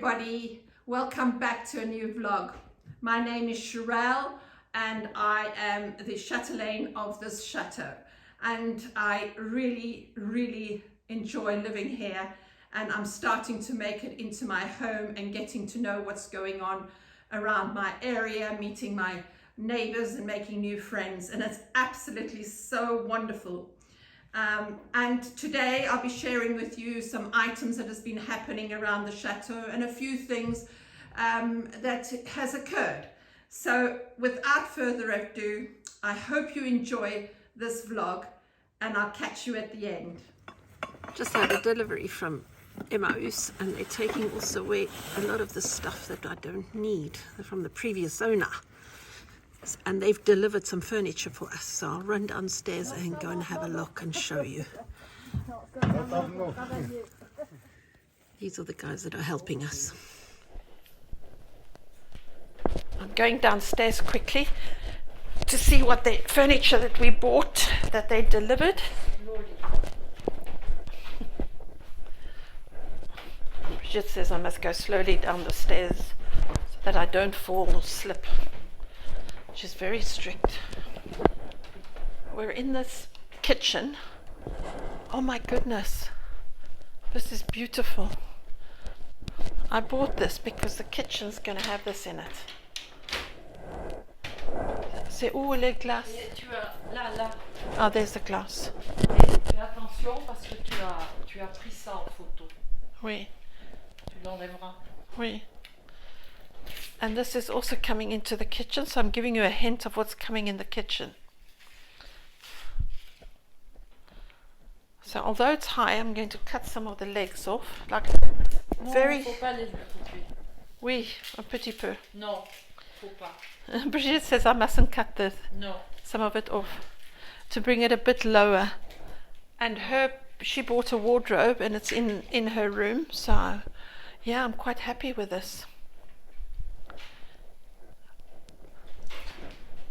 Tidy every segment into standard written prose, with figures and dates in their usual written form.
everybody, welcome back to a new vlog. My name is Sherelle and I am the chatelaine of this chateau, and I really enjoy living here, and I'm starting to make it into my home and getting to know what's going on around my area, meeting my neighbors and making new friends, and it's absolutely so wonderful. And today I'll be sharing with you some items that has been happening around the chateau and a few things that has occurred. So without further ado, I hope you enjoy this vlog and I'll catch you at the end. Just had a delivery from Emmaus, and they're taking also away a lot of the stuff that I don't need from the previous owner. And they've delivered some furniture for us, so I'll run downstairs and go and have a look and show you. These are the guys that are helping us. I'm going downstairs quickly to see what the furniture that we bought, that they delivered. Bridget says I must go slowly down the stairs so that I don't fall or slip. She's very strict. We're in this kitchen. Oh my goodness, this is beautiful. I bought this because the kitchen's going to have this in it. C'est où les glaces? Là. Oh, there's the glass. Et fais attention parce que tu as pris ça en photo. Oui. Tu l'enlèveras. Oui. And this is also coming into the kitchen, so I'm giving you a hint of what's coming in the kitchen. So although it's high, I'm going to cut some of the legs off. Like very... Non, faut pas les couper. Oui, un petit peu. Non, faut pas. Brigitte says I mustn't cut No. some of it off to bring it a bit lower. And she bought a wardrobe and it's in her room, so yeah, I'm quite happy with this.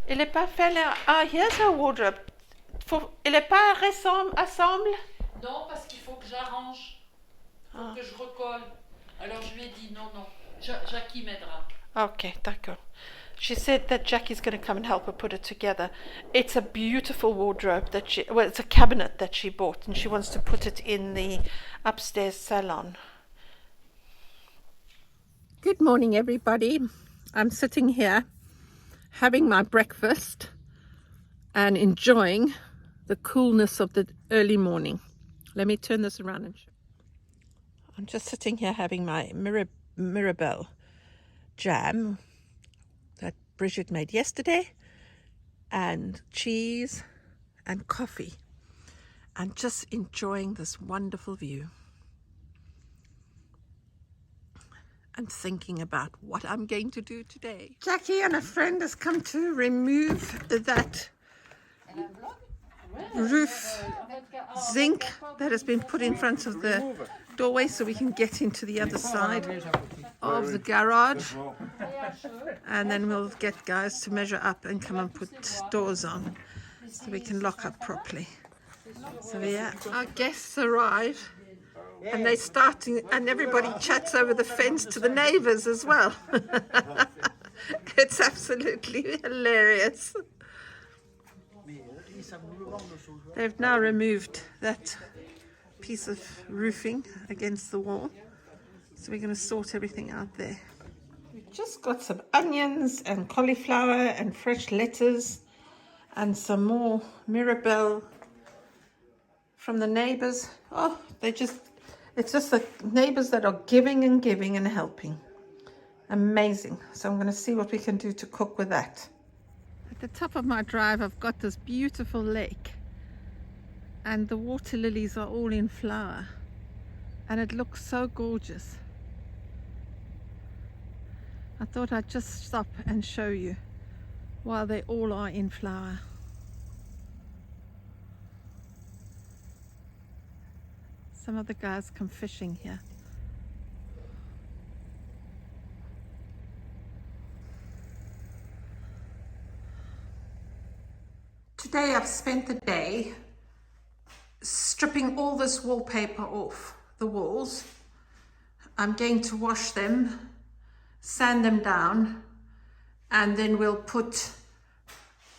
Il n'est pas fait là. Ah, here's her wardrobe. Il n'est pas assemble? Non, parce qu'il faut que j'arrange. Il faut que je recolle. Alors je lui ai dit non. Jackie m'aidera. Okay, d'accord. She said that Jackie's going to come and help her put it together. It's a beautiful wardrobe it's a cabinet that she bought, and she wants to put it in the upstairs salon. Good morning, everybody. I'm sitting here having my breakfast and enjoying the coolness of the early morning. Let me turn this around and show. I'm just sitting here having my Mirabelle jam that Bridget made yesterday, and cheese and coffee, and just enjoying this wonderful view and thinking about what I'm going to do today. Jackie and a friend has come to remove that roof zinc that has been put in front of the doorway so we can get into the other side of the garage, and then we'll get guys to measure up and come and put doors on so we can lock up properly. So yeah, our guests arrive and they're starting, and everybody chats over the fence to the neighbors as well. It's absolutely hilarious. They've now removed that piece of roofing against the wall, so we're going to sort everything out there. We've just got some onions and cauliflower and fresh lettuce and some more Mirabelle from the neighbors. Oh, it's just the neighbors that are giving and helping. Amazing. So I'm going to see what we can do to cook with that. At the top of my drive, I've got this beautiful lake, and the water lilies are all in flower, and it looks so gorgeous. I thought I'd just stop and show you while they all are in flower. Some of the guys come fishing here. Today I've spent the day stripping all this wallpaper off the walls I'm going to wash them, sand them down, and then we'll put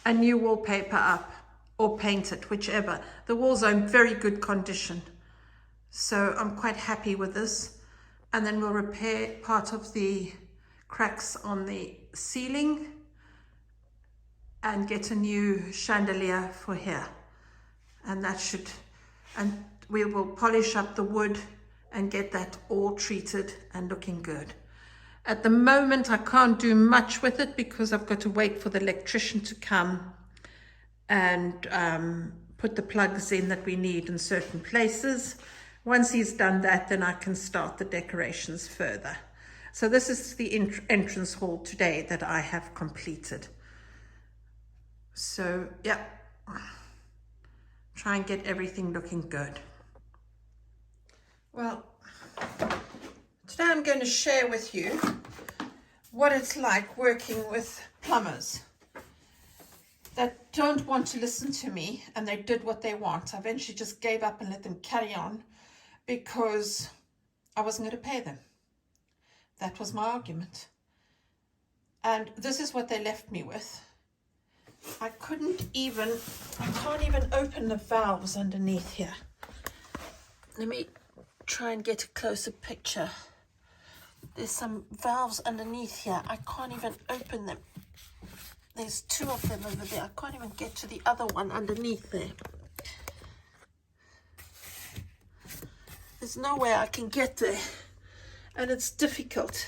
a new wallpaper up or paint it, whichever. The walls are in very good condition, so I'm quite happy with this. And then we'll repair part of the cracks on the ceiling and get a new chandelier for here. And that should, and we will polish up the wood and get that all treated and looking good. At the moment, I can't do much with it because I've got to wait for the electrician to come and put the plugs in that we need in certain places. Once he's done that, then I can start the decorations further. So this is the entrance hall today that I have completed. So, yeah, try and get everything looking good. Well, today I'm going to share with you what it's like working with plumbers that don't want to listen to me, and they did what they want. I eventually just gave up and let them carry on because I wasn't going to pay them. That was my argument. And this is what they left me with. I can't even open the valves underneath here. Let me try and get a closer picture. There's some valves underneath here. I can't even open them. There's two of them over there. I can't even get to the other one underneath there. There's no way I can get there, and it's difficult.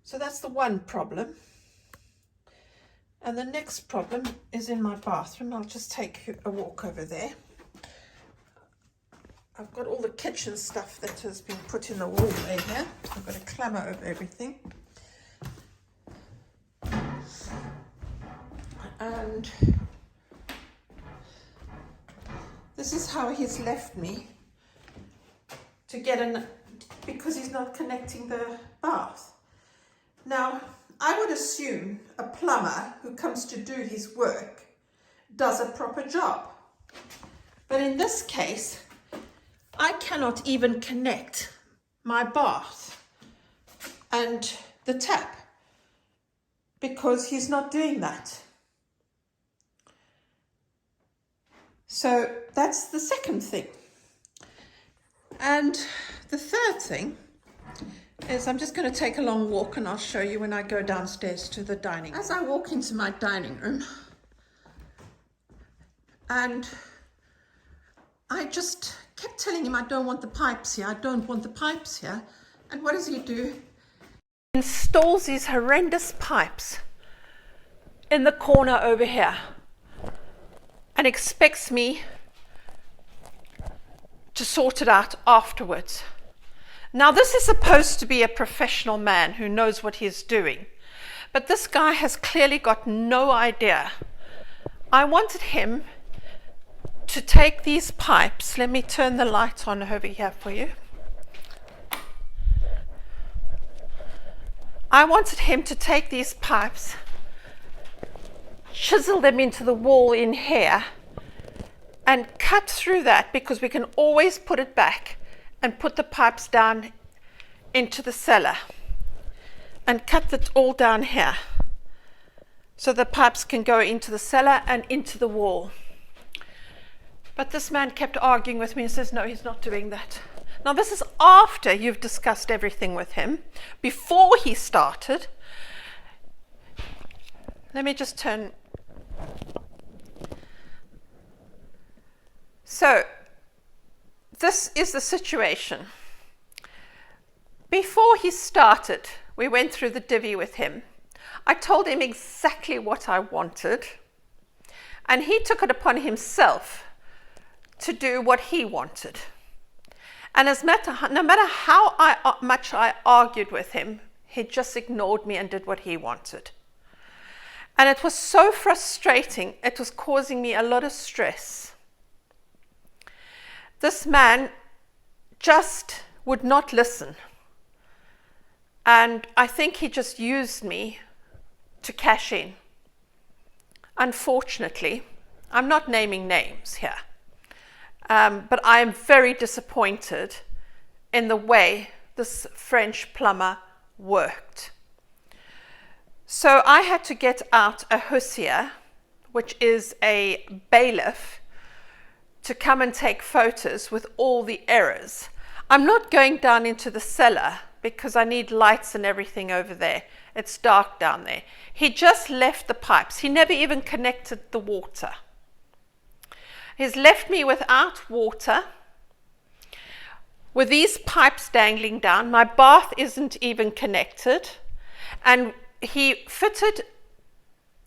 So that's the one problem. And the next problem is in my bathroom. I'll just take a walk over there. I've got all the kitchen stuff that has been put in the wallway here. I've got a clamor over everything. And this is how he's left me to get in, because he's not connecting the bath. Now, I would assume a plumber who comes to do his work does a proper job. But in this case, I cannot even connect my bath and the tap because he's not doing that. So that's the second thing. And the third thing is I'm just going to take a long walk, and I'll show you when I go downstairs to the dining room. As I walk into my dining room, and I just kept telling him I don't want the pipes here, I don't want the pipes here. And what does he do? He installs these horrendous pipes in the corner over here and expects me to sort it out afterwards. Now, this is supposed to be a professional man who knows what he's doing, but this guy has clearly got no idea. I wanted him to take these pipes. Let me turn the light on over here for you. I wanted him to take these pipes, chisel them into the wall in here, and cut through that, because we can always put it back and put the pipes down into the cellar, and cut it all down here so the pipes can go into the cellar and into the wall. But this man kept arguing with me and says, no, he's not doing that. Now, this is after you've discussed everything with him, before he started. Let me just turn. So, this is the situation. Before he started, we went through the divvy with him. I told him exactly what I wanted, and he took it upon himself to do what he wanted. And no matter how much I argued with him, he just ignored me and did what he wanted. And it was so frustrating. It was causing me a lot of stress. This man just would not listen. And I think he just used me to cash in. Unfortunately, I'm not naming names here. But I am very disappointed in the way this French plumber worked. So I had to get out a huissier, which is a bailiff, to come and take photos with all the errors. I'm not going down into the cellar because I need lights and everything over there. It's dark down there. He just left the pipes. He never even connected the water. He's left me without water, with these pipes dangling down. My bath isn't even connected. And he fitted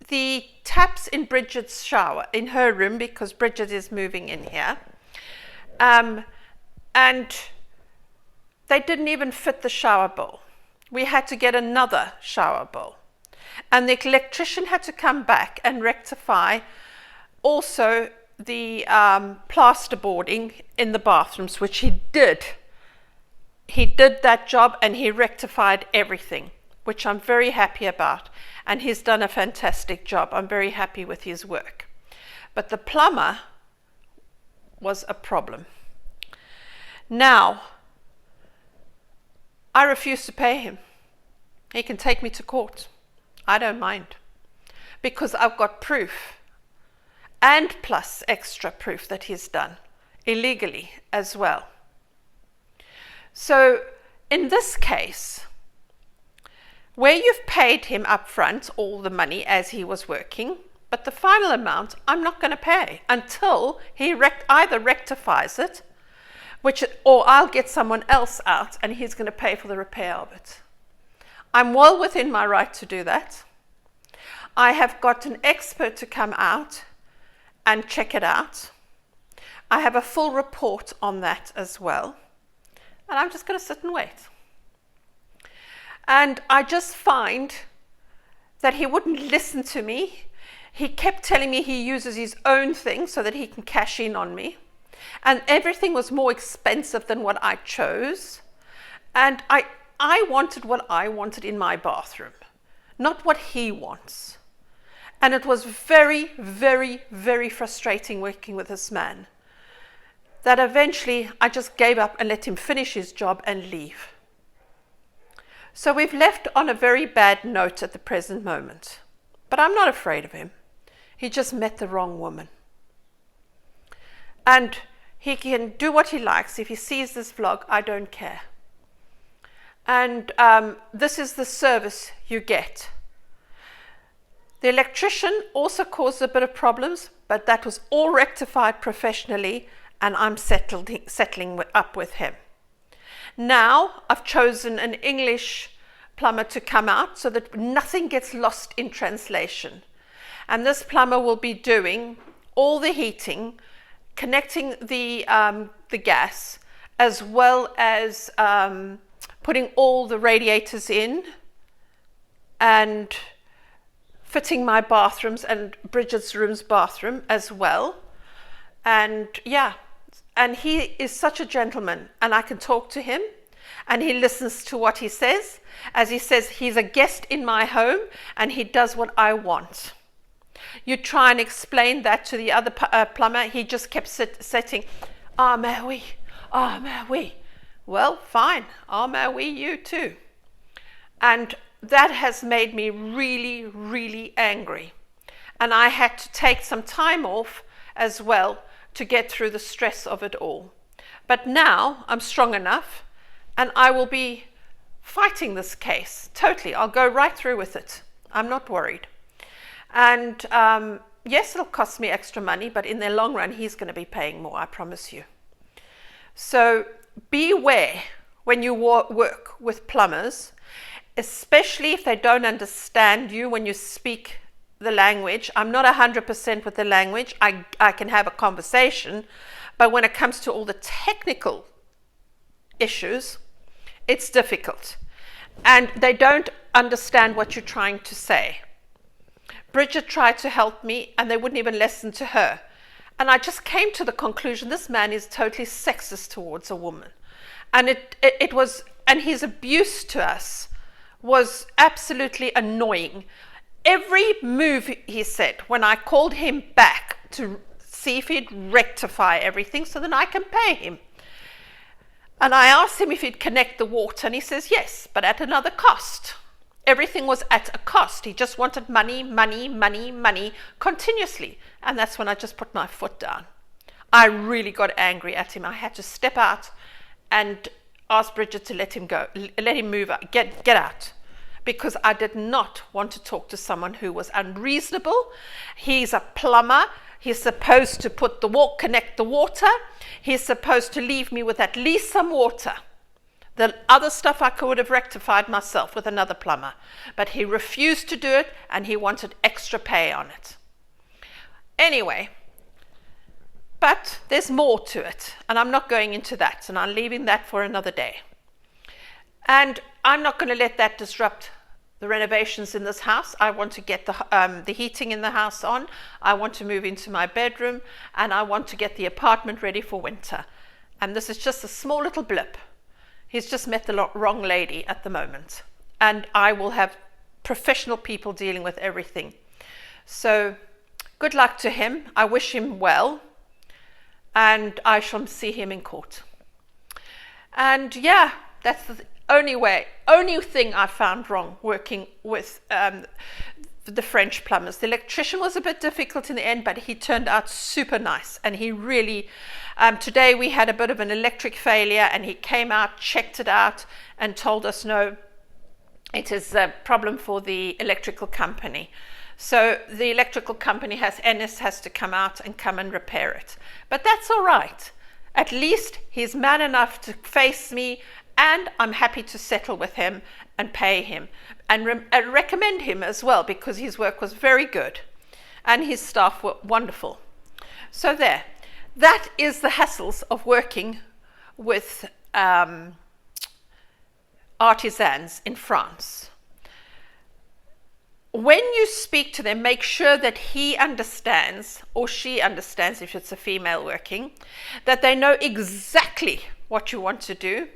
the taps in Bridget's shower, in her room, because Bridget is moving in here. And they didn't even fit the shower bowl. We had to get another shower bowl. And the electrician had to come back and rectify also the plasterboarding in the bathrooms, which he did. He did that job and he rectified everything, which I'm very happy about. And he's done a fantastic job. I'm very happy with his work. But the plumber was a problem. Now, I refuse to pay him. He can take me to court. I don't mind. Because I've got proof. And plus extra proof that he's done illegally as well. So in this case, where you've paid him up front all the money as he was working, but the final amount I'm not going to pay until he either rectifies it, or I'll get someone else out and he's going to pay for the repair of it. I'm well within my right to do that. I have got an expert to come out and check it out. I have a full report on that as well. And I'm just going to sit and wait. And I just find that he wouldn't listen to me. He kept telling me he uses his own thing so that he can cash in on me. And everything was more expensive than what I chose. And I wanted what I wanted in my bathroom, not what he wants. And it was very, very, very frustrating working with this man, that eventually I just gave up and let him finish his job and leave. So we've left on a very bad note at the present moment. But I'm not afraid of him. He just met the wrong woman. And he can do what he likes. If he sees this vlog, I don't care. And this is the service you get. The electrician also caused a bit of problems, but that was all rectified professionally, and I'm settling up with him. Now I've chosen an English plumber to come out so that nothing gets lost in translation. And this plumber will be doing all the heating, connecting the gas, as well as putting all the radiators in and fitting my bathrooms and Bridget's room's bathroom as well. And yeah, and he is such a gentleman, and I can talk to him and he listens to what he says. As he says, he's a guest in my home and he does what I want. You try and explain that to the other plumber, he just kept sitting, ah, mais oui, ah, mais oui. Well, fine, ah, mais oui, you too. And that has made me really, really angry. And I had to take some time off as well to get through the stress of it all. But now I'm strong enough and I will be fighting this case totally. I'll go right through with it. I'm not worried. And yes, it'll cost me extra money, but in the long run, he's going to be paying more, I promise you. So beware when you work with plumbers, especially if they don't understand you when you speak the language. I'm not 100% with the language. I can have a conversation, but when it comes to all the technical issues, it's difficult. And they don't understand what you're trying to say. Bridget tried to help me and they wouldn't even listen to her. And I just came to the conclusion this man is totally sexist towards a woman. And it was, and his abuse to us was absolutely annoying. Every move he said, when I called him back to see if he'd rectify everything so then I can pay him. And I asked him if he'd connect the water, and he says yes, but at another cost. Everything was at a cost. He just wanted money, money, money, money continuously. And that's when I just put my foot down. I really got angry at him. I had to step out and ask Bridget to let him go, let him move out, get out. Because I did not want to talk to someone who was unreasonable. He's a plumber. He's supposed to connect the water. He's supposed to leave me with at least some water. The other stuff I could have rectified myself with another plumber. But he refused to do it, and he wanted extra pay on it. Anyway, but there's more to it, and I'm not going into that, and I'm leaving that for another day. And I'm not going to let that disrupt the renovations in this house. I want to get the heating in the house on. I want to move into my bedroom, and I want to get the apartment ready for winter. And this is just a small little blip. He's just met the wrong lady at the moment. And I will have professional people dealing with everything. So good luck to him. I wish him well. And I shall see him in court. And yeah, that's the only thing I found wrong working with the French plumbers. The electrician was a bit difficult in the end, but he turned out super nice. And he really, today we had a bit of an electric failure, and he came out, checked it out, and told us, no, it is a problem for the electrical company. So the electrical company has to come out and come and repair it. But that's all right. At least he's man enough to face me, and I'm happy to settle with him and pay him and recommend him as well, because his work was very good and his staff were wonderful. So there, that is the hassles of working with artisans in France. When you speak to them, make sure that he understands, or she understands if it's a female working, that they know exactly what you want to do,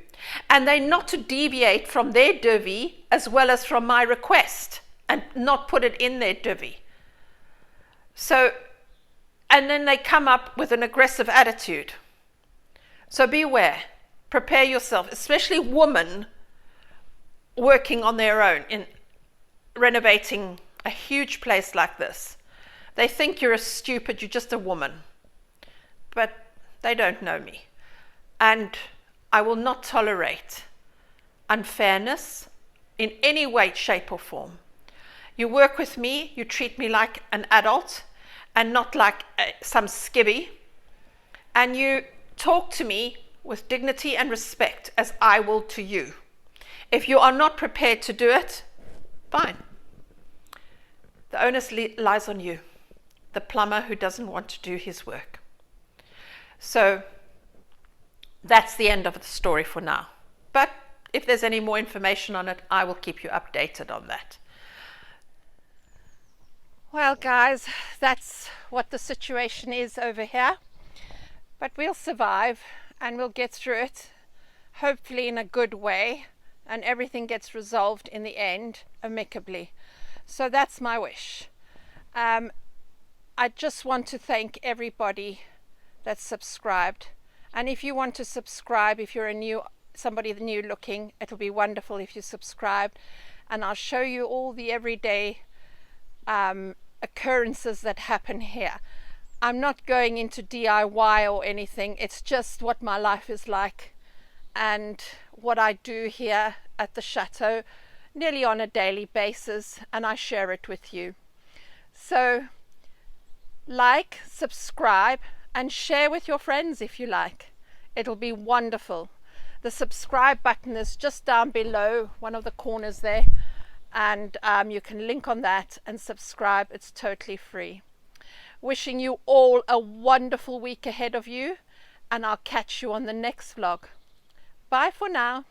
and they're not to deviate from their devis as well as from my request, and not put it in their devis. So, and then they come up with an aggressive attitude. So beware, prepare yourself, especially women working on their own in renovating a huge place like this. They think you're you're just a woman, but they don't know me. And I will not tolerate unfairness in any way, shape or form. You work with me, you treat me like an adult and not like some skivvy, and you talk to me with dignity and respect as I will to you. If you are not prepared to do it, fine. The onus lies on you, the plumber who doesn't want to do his work. So that's the end of the story for now. But if there's any more information on it, I will keep you updated on that. Well, guys, that's what the situation is over here. But we'll survive and we'll get through it, hopefully in a good way, and everything gets resolved in the end amicably. So that's my wish. I just want to thank everybody that's subscribed. And if you want to subscribe, if you're somebody new looking, it'll be wonderful if you subscribe. And I'll show you all the everyday occurrences that happen here. I'm not going into DIY or anything. It's just what my life is like and what I do here at the chateau nearly on a daily basis, and I share it with you. So like, subscribe, and share with your friends if you like. It'll be wonderful. The subscribe button is just down below, one of the corners there, and you can link on that and subscribe. It's totally free. Wishing you all a wonderful week ahead of you, and I'll catch you on the next vlog. Bye for now.